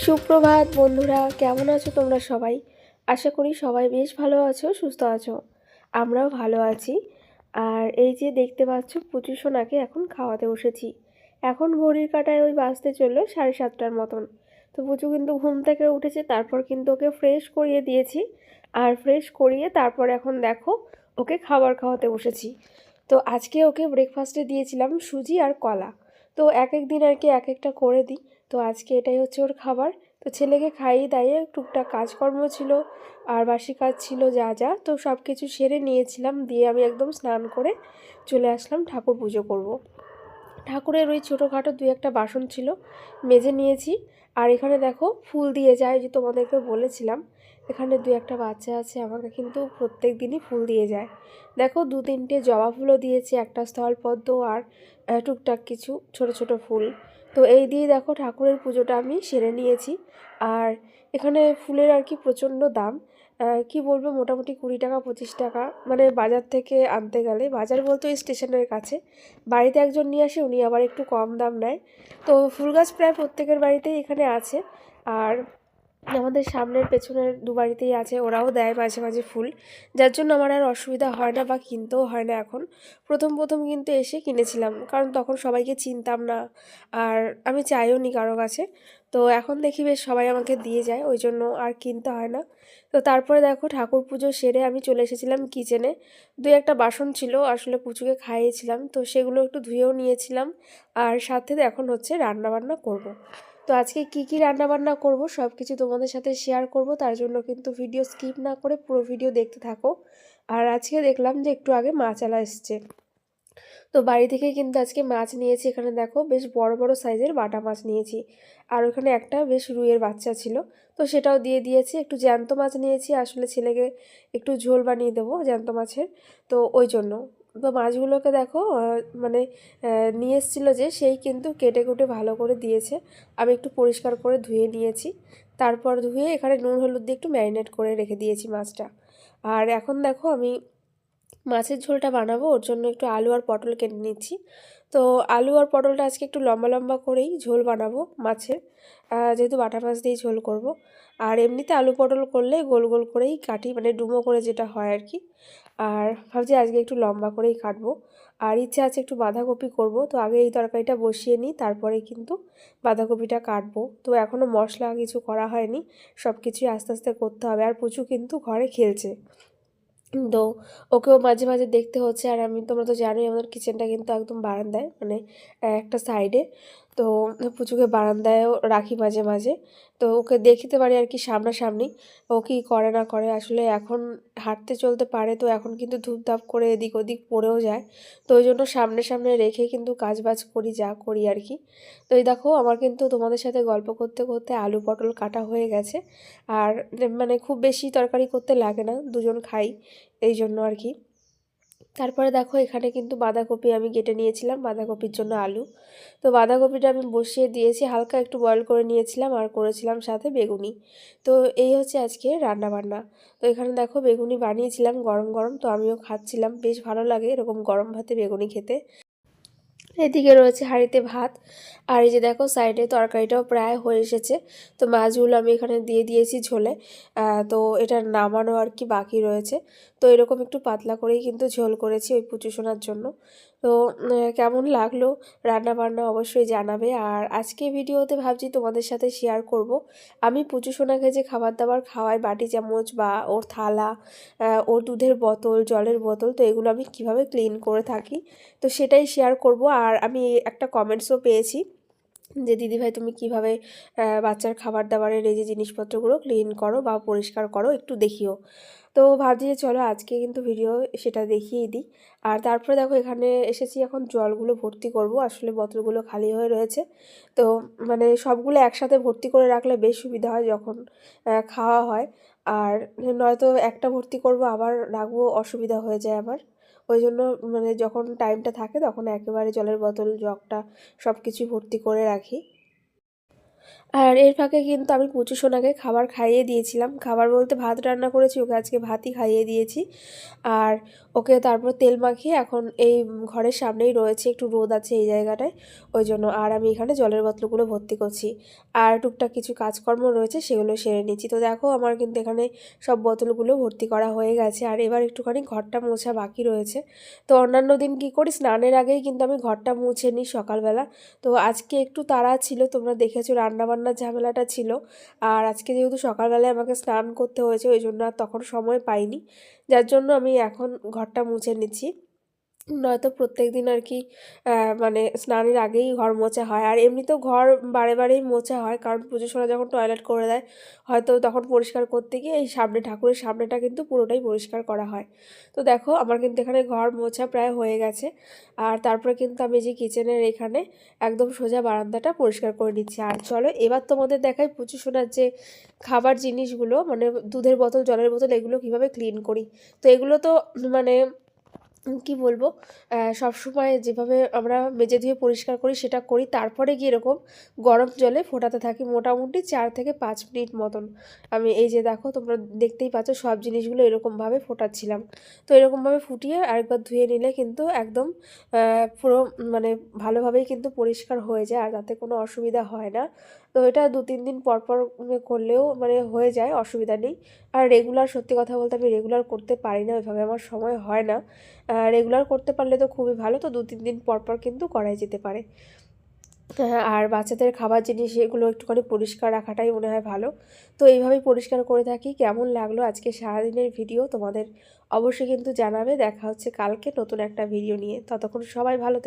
সুপ্রভাত বন্ধুরা, কেমন আছো তোমরা সবাই? আশা করি সবাই বেশ ভালো আছো, সুস্থ আছো। আমরাও ভালো আছি। আর এই যে দেখতে পাচ্ছ, পুচু সোনাকে এখন খাওয়াতে বসেছি। এখন ঘড়ির কাঁটায় ওই বাজতে চললো 7:30টার মতন। তো পুচু কিন্তু ঘুম থেকে উঠেছে, তারপর কিন্তু ওকে ফ্রেশ করিয়ে দিয়েছি। আর ফ্রেশ করিয়ে তারপর এখন দেখো ওকে খাবার খাওয়াতে বসেছি। তো আজকে ওকে ব্রেকফাস্টে দিয়েছিলাম সুজি আর কলা। তো এক এক দিন আর কি এক একটা করে দিই। তো আজকে এটাই হচ্ছে ওর খাবার। তো ছেলেকে খাইয়ে দাইয়ে টুকটাক কাজকর্ম ছিল আর বাসি কাজ ছিল যা যা, তো সব কিছু সেরে নিয়েছিলাম। দিয়ে আমি একদম স্নান করে চলে আসলাম ঠাকুর পুজো করব। ঠাকুরের ওই ছোটোখাটো দুই একটা বাসন ছিল, মেজে নিয়েছি। আর এখানে দেখো ফুল দিয়ে যায়, যে তোমাদেরকে বলেছিলাম এখানে দুই একটা বাচ্চা আছে, আমাকে কিন্তু প্রত্যেক দিনই ফুল দিয়ে যায়। দেখো 2-3টে জবা ফুলও দিয়েছে, একটা স্থলপদ্ম আর টুকটাক কিছু ছোট ছোট ফুল। তো এই দিয়ে দেখো ঠাকুরের পুজোটা আমি সেরে নিয়েছি। আর এখানে ফুলের আর কি প্রচণ্ড দাম। কি বলবো, মোটামুটি 20 টাকা 25 টাকা, মানে বাজার থেকে আনতে গেলে, বাজার বলতে ওই স্টেশনের কাছে। বাড়িতে একজন নিয়ে আসে, উনি আবার একটু কম দাম নেয়। তো ফুল গাছ প্রায় প্রত্যেকের বাড়িতেই এখানে আছে। আর আমাদের সামনের পেছনের দু বাড়িতেই আছে, ওরাও দেয় মাঝে মাঝে ফুল, যার জন্য আমার আর অসুবিধা হয় না বা কিনতেও হয় না এখন। প্রথম প্রথম কিন্তু এসে কিনেছিলাম, কারণ তখন সবাইকে চিনতাম না আর আমি চাইও নি কারো কাছে। তো এখন দেখি বেশ সবাই আমাকে দিয়ে যায়, ওই জন্য আর কিনতে হয় না। তো তারপরে দেখো ঠাকুর পুজো সেরে আমি চলে এসেছিলাম কিচেনে। দুই একটা বাসন ছিল, আসলে পুচুকে খাইয়েছিলাম, তো সেগুলো একটু ধুয়েও নিয়েছিলাম। আর সাথে এখন হচ্ছে রান্না বান্না করব। তো আজকে কি কি রান্না বান্না করব সব কিছু তোমাদের সাথে শেয়ার করব, তার জন্য কিন্তু ভিডিও স্কিপ না করে পুরো ভিডিও দেখতে থাকো। আর আজকে দেখলাম যে একটু আগে মাছ আলা এসছে, তো বাড়ি থেকে কিন্তু আজকে মাছ নিয়েছি। এখানে দেখো বেশ বড় বড় সাইজের বাটা মাছ নিয়েছি। আর ওখানে একটা বেশ রুইয়ের বাচ্চা ছিল, তো সেটাও দিয়ে দিয়েছি। একটু জ্যান্ত মাছ নিয়েছি, আসলে ছেলেকে একটু ঝোল বানিয়ে দেবো জ্যান্ত মাছের, তো ওই জন্য। তো মাছগুলোকে দেখো মানে নিয়ে এসেছিলো যে, সেই কিন্তু কেটে কুটে ভালো করে দিয়েছে। আমি একটু পরিষ্কার করে ধুয়ে নিয়েছি, তারপর ধুয়ে এখানে নুন হলুদ দিয়ে একটু ম্যারিনেট করে রেখে দিয়েছি মাছটা। আর এখন দেখো আমি মাছের ঝোলটা বানাবো, ওর জন্য একটু আলু আর পটল কেটে নিচ্ছি। তো আলু আর পটলটা আজকে একটু লম্বা লম্বা করেই ঝোল বানাবো মাছের, যেহেতু বাটা মাছ দিয়েই ঝোল করব। আর এমনিতে আলু পটল করলে গোল গোল করেই কাটি, মানে ডুমো করে যেটা হয় আর কি। আর ভাবছি আজকে একটু লম্বা করেই কাটবো। আর ইচ্ছে আছে একটু বাঁধাকপি করব, তো আগে এই তরকারিটা বসিয়ে নিই, তারপরে কিন্তু বাঁধাকপিটা কাটবো। তো এখনও মশলা কিছু করা হয়নি, সব কিছুই আস্তে আস্তে করতে হবে। আর পুচু কিন্তু ঘরে খেলছে, তো ওকেও মাঝে মাঝে দেখতে হচ্ছে। আর আমি, তোমরা তো জানোই আমাদের কিচেনটা কিন্তু একদম বারান্দায়, মানে একটা সাইডে। তো পুচুকে বারান্দায়ও রাখি মাঝে মাঝে, তো ওকে দেখতে পারি আর কি সামনাসামনি ও কী করে না করে। আসলে এখন হাঁটতে চলতে পারে, তো এখন কিন্তু ধূপধাপ করে এদিক ওদিক পড়েও যায়। তো ওই জন্য সামনে সামনে রেখে কিন্তু কাজবাজ করি, যা করি আর কি। তো এই দেখো আমার কিন্তু তোমাদের সাথে গল্প করতে করতে আলু পটল কাটা হয়ে গেছে। আর মানে খুব বেশি তরকারি করতে লাগে না, দুজন খাই, এই জন্য আর কি। তারপরে দেখো এখানে কিন্তু বাঁধাকপি আমি কেটে নিয়েছিলাম, বাঁধাকপির জন্য আলু। তো বাঁধাকপিটা আমি বসিয়ে দিয়েছি, হালকা একটু বয়েল করে নিয়েছিলাম, আর করেছিলাম সাথে বেগুনি। তো এই হচ্ছে আজকে রান্না বান্না। তো এখানে দেখো বেগুনি বানিয়েছিলাম গরম গরম, তো আমিও খাচ্ছিলাম, বেশ ভালো লাগে এরকম গরম ভাতে বেগুনি খেতে। এদিকে রয়েছে হাঁড়িতে ভাত। আর এই যে দেখো সাইডে তরকারিটাও প্রায় হয়ে এসেছে। তো মাছগুলো আমি এখানে দিয়ে দিয়েছি ঝোলে। তো এটা নামানো আর কি বাকি রয়েছে। তো এরকম একটু পাতলা করেই কিন্তু ঝোল করেছি ওই পুচু সোনার জন্য। তো কেমন লাগলো রান্না বান্না অবশ্যই জানাবে। আর আজকে ভিডিওতে ভাবছি তোমাদের সাথে শেয়ার করব আমি পুচু সোনাকে যে খাবার দাবার খাওয়াই, বাটি চামচ বা ওর থালা, ওর দুধের বোতল, জলের বোতল, তো এগুলো আমি কিভাবে ক্লিন করে থাকি, তো সেটাই শেয়ার করব। আর আমি একটা কমেন্টসও পেয়েছি যে দিদিভাই তুমি কিভাবে বাচ্চার খাবার দাবারের এই যে জিনিসপত্রগুলো ক্লিন করো বা পরিষ্কার করো, একটু দেখিও। তো ভাবছি যে চলো আজকে কিন্তু ভিডিও সেটা দেখিয়েই দিই। আর তারপরে দেখো এখানে এসেছি, এখন জলগুলো ভর্তি করব। আসলে বোতলগুলো খালি হয়ে রয়েছে, তো মানে সবগুলো একসাথে ভর্তি করে রাখলে বেশ সুবিধা হয় যখন খাওয়া হয়। আর নয়তো একটা ভর্তি করব আবার রাখবো, অসুবিধা হয়ে যায় আমার। ওই জন্য মানে যখন টাইমটা থাকে তখন একেবারে জলের বোতল, জগটা সব কিছু ভর্তি করে রাখি। আর এর ফাঁকে কিন্তু আমি পুচু সোনাকে খাবার খাইয়ে দিয়েছিলাম। খাবার বলতে ভাত রান্না করেছি, ওকে আজকে ভাতই খাইয়ে দিয়েছি। আর ওকে তারপর তেল মাখিয়ে এখন এই ঘরের সামনেই রয়েছে, একটু রোদ আছে এই জায়গাটায়, ওই জন্য। আর আমি এখানে জলের বোতলগুলো ভর্তি করছি। আর টুকটাক কিছু কাজকর্ম রয়েছে, সেগুলো সেরে নিচ্ছি। তো দেখো আমার কিন্তু এখানে সব বোতলগুলো ভর্তি করা হয়ে গেছে। আর এবার একটুখানি ঘরটা মোছা বাকি রয়েছে। তো অন্যান্য দিন কী করি, স্নানের আগেই কিন্তু আমি ঘরটা মুছে নিই সকালবেলা। তো আজকে একটু তাড়া ছিল, তোমরা দেখেছো রান্নাবান্নার ঝামেলাটা ছিল। আর আজকে যেহেতু সকালবেলায় আমাকে স্নান করতে হয়েছে, ওই জন্য আর তখন সময় পাইনি, যার জন্য আমি এখন ঘরটা মুছে নিচ্ছি। নয়তো প্রত্যেকদিন আর কি মানে স্নানের আগেই ঘর মোছা হয়। আর এমনিতেও ঘর বারে বারেই মোছা হয়, কারণ পুজো সোনা যখন টয়লেট করে দেয় হয়তো তখন পরিষ্কার করতে গিয়ে এই সামনে ঠাকুরের সামনেটা কিন্তু পুরোটাই পরিষ্কার করা হয়। তো দেখো আমার কিন্তু এখানে ঘর মোছা প্রায় হয়ে গেছে। আর তারপরে কিন্তু আমি যে কিচেনের এখানে একদম সোজা বারান্দাটা পরিষ্কার করে নিচ্ছি। আর চলো এবার তোমাদের দেখাই পুজো সোনার যে খাবার জিনিসগুলো, মানে দুধের বোতল, জলের বোতল, এগুলো কীভাবে ক্লিন করি। তো এগুলো তো মানে কি বলবো, সবসময় যেভাবে আমরা মেজে ধুয়ে পরিষ্কার করি সেটা করি, তারপরে গিয়ে এরকম গরম জলে ফোটাতে থাকি মোটামুটি 4 থেকে 5 মিনিট মতন। আমি এই যে দেখো তোমরা দেখতেই পাচ্ছ সব জিনিসগুলো এরকমভাবে ফোটাচ্ছিলাম। তো এরকমভাবে ফুটিয়ে আরেকবার ধুয়ে নিলে কিন্তু একদম পুরো মানে ভালোভাবেই কিন্তু পরিষ্কার হয়ে যায়, আর তাতে কোনো অসুবিধা হয় না। তো এটা 2-3 দিন পর পর করলেও মানে হয়ে যায়, অসুবিধা নেই। আর রেগুলার, সত্যি কথা বলতে আমি রেগুলার করতে পারি না ওইভাবে, আমার সময় হয় না। রেগুলার করতে পারলে তো খুবই ভালো, তো 2-3 দিন পর পর কিন্তু করাই যেতে পারে। হ্যাঁ, আর বাচ্চাদের খাবার জিনিস এগুলো একটুখানি পরিষ্কার রাখাটাই মনে হয় ভালো। তো এইভাবেই পরিষ্কার করে থাকি। কেমন লাগলো আজকে সারাদিনের ভিডিও তোমাদের অবশ্যই কিন্তু জানাবে। দেখা হচ্ছে কালকে নতুন একটা ভিডিও নিয়ে। ততক্ষণ সবাই ভালো